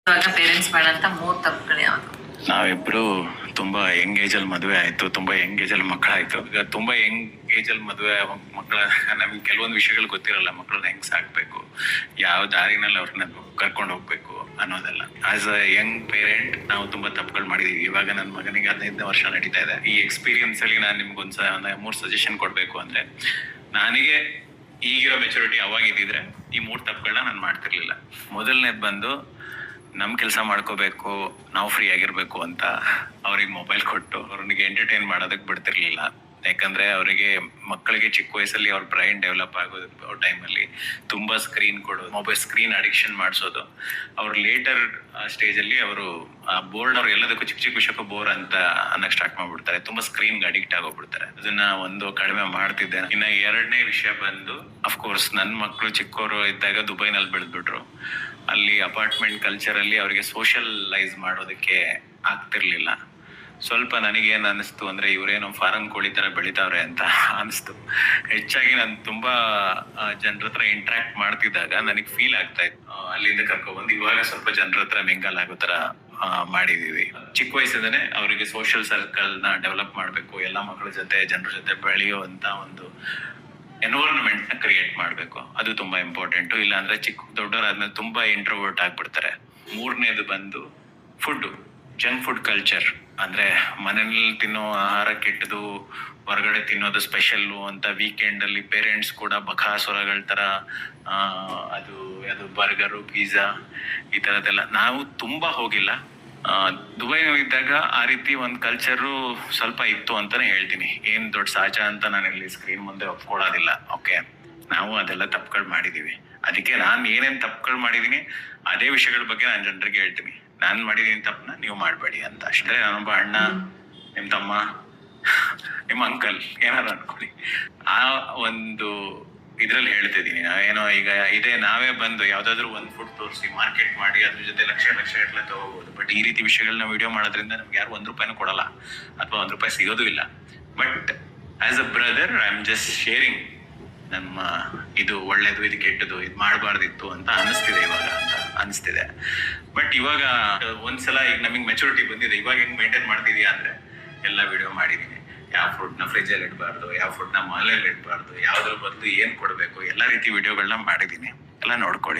ಇವಾಗ ಪೇರೆಂಟ್ಸ್ ಮಾಡಂತ 3 ತಪ್ಪುಗಳು ಯಾವುದು? ನಾವಿಬ್ರು ತುಂಬಾ ಯಂಗ್ ಏಜ್ ಅಲ್ಲಿ ಮದುವೆ ಆಯ್ತು, ತುಂಬಾ ಯಂಗ್ ಏಜ್ ಅಲ್ಲಿ ಮಕ್ಕಳಾಯ್ತು. ಈಗ ತುಂಬಾ ಯಂಗ್ ಏಜ್ ಅಲ್ಲಿ ಮದುವೆ ಮಕ್ಕಳ ನಮ್ಗೆ ಕೆಲವೊಂದು ವಿಷಯಗಳು ಗೊತ್ತಿರಲ್ಲ. ಮಕ್ಕಳನ್ನ ಹೆಂಗ್ ಸಾಕ್ಬೇಕು, ಯಾವ ದಾರಿನಲ್ಲಿ ಅವ್ರನ್ನ ಕರ್ಕೊಂಡು ಹೋಗ್ಬೇಕು ಅನ್ನೋದೆಲ್ಲ. ಆಸ್ ಅ ಯಂಗ್ ಪೇರೆಂಟ್ ನಾವು ತುಂಬಾ ತಪ್ಪುಗಳು ಮಾಡಿದೀವಿ. ಇವಾಗ ನನ್ನ ಮಗನಿಗೆ 15 ವರ್ಷ ನಡೀತಾ ಇದೆ. ಈ ಎಕ್ಸ್ಪೀರಿಯನ್ಸ್ ಅಲ್ಲಿ ನಾನು ನಿಮ್ಗೊಂದ್ 3 ಸಜೆಷನ್ ಕೊಡ್ಬೇಕು ಅಂದ್ರೆ, ನನಗೆ ಈಗಿರೋ ಮೆಚುರಿಟಿ ಅವಾಗ ಇದ್ದಿದ್ರೆ ಈ 3 ತಪ್ಪುಗಳನ್ನ ನಾನು ಮಾಡ್ತಿರ್ಲಿಲ್ಲ. ಮೊದಲನೇದು ಬಂದು, ನಮ್ ಕೆಲಸ ಮಾಡ್ಕೋಬೇಕು, ನಾವು ಫ್ರೀ ಆಗಿರ್ಬೇಕು ಅಂತ ಅವ್ರಿಗೆ ಮೊಬೈಲ್ ಕೊಟ್ಟು ಅವ್ರಿಗೆ ಎಂಟರ್ಟೈನ್ ಮಾಡೋದಕ್ಕೆ ಬಿಡ್ತಿರ್ಲಿಲ್ಲ. ಯಾಕಂದ್ರೆ ಅವರಿಗೆ ಮಕ್ಕಳಿಗೆ ಚಿಕ್ಕ ವಯಸ್ಸಲ್ಲಿ ಅವ್ರ ಬ್ರೈನ್ ಡೆವಲಪ್ ಆಗೋದು ಟೈಮಲ್ಲಿ ತುಂಬಾ ಸ್ಕ್ರೀನ್ ಕೊಡೋದು, ಮೊಬೈಲ್ ಸ್ಕ್ರೀನ್ ಅಡಿಕ್ಷನ್ ಮಾಡಿಸೋದು. ಅವ್ರು ಲೇಟರ್ ಸ್ಟೇಜ್ ಅಲ್ಲಿ ಅವರು ಬೋರ್ಡ್ ಅವ್ರು ಎಲ್ಲದಕ್ಕೂ ಚಿಕ್ಕ ಚಿಕ್ಕ ವಿಷಯಕ್ಕೂ ಬೋರ್ ಅಂತ ಅನ್ನಕ್ ಸ್ಟಾರ್ಟ್ ಮಾಡ್ಬಿಡ್ತಾರೆ. ತುಂಬಾ ಸ್ಕ್ರೀನ್ಗೆ ಅಡಿಕ್ಟ್ ಆಗೋಗ್ಬಿಡ್ತಾರೆ. ಅದನ್ನ ಕಡಿಮೆ ಮಾಡ್ತಿದ್ದೆ. ಇನ್ನ ಎರಡನೇ ವಿಷಯ ಬಂದು, ಅಫ್ಕೋರ್ಸ್ ನನ್ನ ಮಕ್ಕಳು ಚಿಕ್ಕವರು ಇದ್ದಾಗ ದುಬೈನಲ್ಲಿ ಬೆಳೆದ್ಬಿಟ್ರು. ಅಲ್ಲಿ ಅಪಾರ್ಟ್ಮೆಂಟ್ ಕಲ್ಚರ್ ಅಲ್ಲಿ ಅವರಿಗೆ ಸೋಷಿಯಲೈಸ್ ಮಾಡೋದಕ್ಕೆ ಆಗ್ತಿರ್ಲಿಲ್ಲ. ಸ್ವಲ್ಪ ನನಗೇನು ಅನಿಸ್ತು ಅಂದ್ರೆ, ಇವರೇನೋ ಫಾರಂ ಕೋಳಿ ತರ ಬೆಳಿತಾವ್ರೆ ಅಂತ ಅನಿಸ್ತು. ಹೆಚ್ಚಾಗಿ ನಾನು ತುಂಬಾ ಜನರ ಹತ್ರ ಇಂಟ್ರಾಕ್ಟ್ ಮಾಡ್ತಿದ್ದಾಗ ನನಗೆ ಫೀಲ್ ಆಗ್ತಾ ಇತ್ತು. ಅಲ್ಲಿಂದ ಕರ್ಕೊಬಂದು ಇವಾಗ ಸ್ವಲ್ಪ ಜನರ ಹತ್ರ ಮಿಂಗಲ್ ಆಗೋ ತರ ಮಾಡಿದೀವಿ. ಚಿಕ್ಕ ವಯಸ್ಸಿಂದನೇ ಅವರಿಗೆ ಸೋಷಿಯಲ್ ಸರ್ಕಲ್ ನ ಡೆವಲಪ್ ಮಾಡ್ಬೇಕು, ಎಲ್ಲಾ ಮಕ್ಕಳ ಜೊತೆ ಜನರ ಜೊತೆ ಬೆಳೆಯುವಂತ ಒಂದು ಎನ್ವೈರನ್ಮೆಂಟ್ ನ ಕ್ರಿಯೇಟ್ ಮಾಡ್ಬೇಕು. ಅದು ತುಂಬಾ ಇಂಪಾರ್ಟೆಂಟ್. ಇಲ್ಲ ಅಂದ್ರೆ ದೊಡ್ಡವರಾದ್ಮೇಲೆ ತುಂಬಾ ಇಂಟ್ರೋವರ್ಟ್ ಆಗ್ಬಿಡ್ತಾರೆ. ಮೂರನೇದು ಬಂದು ಫುಡ್, ಜಂಕ್ ಫುಡ್ ಕಲ್ಚರ್. ಅಂದ್ರೆ ಮನೇಲಿ ತಿನ್ನೋ ಆಹಾರ ಕೆಟ್ಟದು, ಹೊರಗಡೆ ತಿನ್ನೋದು ಸ್ಪೆಷಲ್ಲು ಅಂತ ವೀಕೆಂಡ್ ಅಲ್ಲಿ ಪೇರೆಂಟ್ಸ್ ಕೂಡ ಬಕಾಸುರಗಳ ತರ ಅದು ಬರ್ಗರು, ಪಿಜ್ಜಾ ಈ ತರದೆಲ್ಲ. ನಾವು ತುಂಬಾ ಹೋಗಿಲ್ಲ. ದುಬೈ ಇದ್ದಾಗ ಆ ರೀತಿ ಒಂದು ಕಲ್ಚರು ಸ್ವಲ್ಪ ಇತ್ತು ಅಂತಾನೆ ಹೇಳ್ತೀನಿ. ಏನ್ ದೊಡ್ಡ ಸಹಜ ಅಂತ ನಾನು ಇಲ್ಲಿ ಸ್ಕ್ರೀನ್ ಮುಂದೆ ಒಪ್ಕೊಳ್ಳೋದಿಲ್ಲ. ಓಕೆ, ನಾವು ಅದೆಲ್ಲ ತಪ್ಪುಗಳು ಮಾಡಿದೀವಿ. ಅದಕ್ಕೆ ನಾನು ಏನೇನ್ ತಪ್ಪುಗಳು ಮಾಡಿದೀನಿ ಅದೇ ವಿಷಯಗಳ ಬಗ್ಗೆ ನಾನು ಜನರಿಗೆ ಹೇಳ್ತೀನಿ. ನಾನ್ ಮಾಡಿದೀನಿ ತಪ್ಪನ್ನ ನೀವು ಮಾಡ್ಬೇಡಿ ಅಂತ ಅಷ್ಟೇ. ನಾನೊಬ್ಬ ಅಣ್ಣ, ನಿಮ್ ತಮ್ಮ, ನಿಮ್ಮ ಅಂಕಲ್ ಏನಾದ್ರು ಅನ್ಕೊಳ್ಳಿ, ಆ ಒಂದು ಇದ್ರಲ್ಲಿ ಹೇಳ್ತಿದೀನಿ. ನಾವೇನೋ ಈಗ ನಾವೇ ಬಂದು ಯಾವ್ದಾದ್ರು ಒಂದ್ ಫುಡ್ ತೋರಿಸಿ ಮಾರ್ಕೆಟ್ ಮಾಡಿ ಅದ್ರ ಜೊತೆ ಲಕ್ಷ ಗಟ್ಟಲೆ ತಗೋಬಹುದು. ಬಟ್ ಈ ರೀತಿ ವಿಷಯಗಳನ್ನ ವಿಡಿಯೋ ಮಾಡೋದ್ರಿಂದ ನಮ್ಗೆ ಯಾರು 1 ರೂಪಾಯಿನೂ ಕೊಡಲ್ಲ, ಅಥವಾ 1 ರೂಪಾಯಿ ಸಿಗೋದು ಇಲ್ಲ. But as a brother I am just sharing. ನಮ್ಮ ಇದು ಒಳ್ಳೇದು, ಇದು ಕೆಟ್ಟದು, ಇದು ಮಾಡಬಾರ್ದಿತ್ತು ಅಂತ ಅನಿಸ್ತಿದೆ. ಬಟ್ ಇವಾಗ ಒಂದ್ಸಲ ಈಗ ನಮಗೆ ಮೆಚುರಿಟಿ ಬಂದಿದೆ. ಇವಾಗ ಹೆಂಗ್ ಮೇಂಟೈನ್ ಮಾಡ್ತಿದ್ಯಾ ಅಂದ್ರೆ, ಎಲ್ಲ ವಿಡಿಯೋ ಮಾಡಿದೀನಿ. ಯಾವ ಫುಡ್ ನ ಫ್ರಿಜ್ ಅಲ್ಲಿ ಇಡಬಾರ್ದು, ಯಾವ ಫುಡ್ ನ ಮಾಲಲ್ಲಿ ಇಡಬಾರ್ದು, ಯಾವ್ದ್ರ ಬದಲು ಏನ್ ಕೊಡ್ಬೇಕು, ಎಲ್ಲಾ ರೀತಿ ವಿಡಿಯೋಗಳನ್ನ ಮಾಡಿದೀನಿ. ಎಲ್ಲ ನೋಡ್ಕೊಳ್ಳಿ.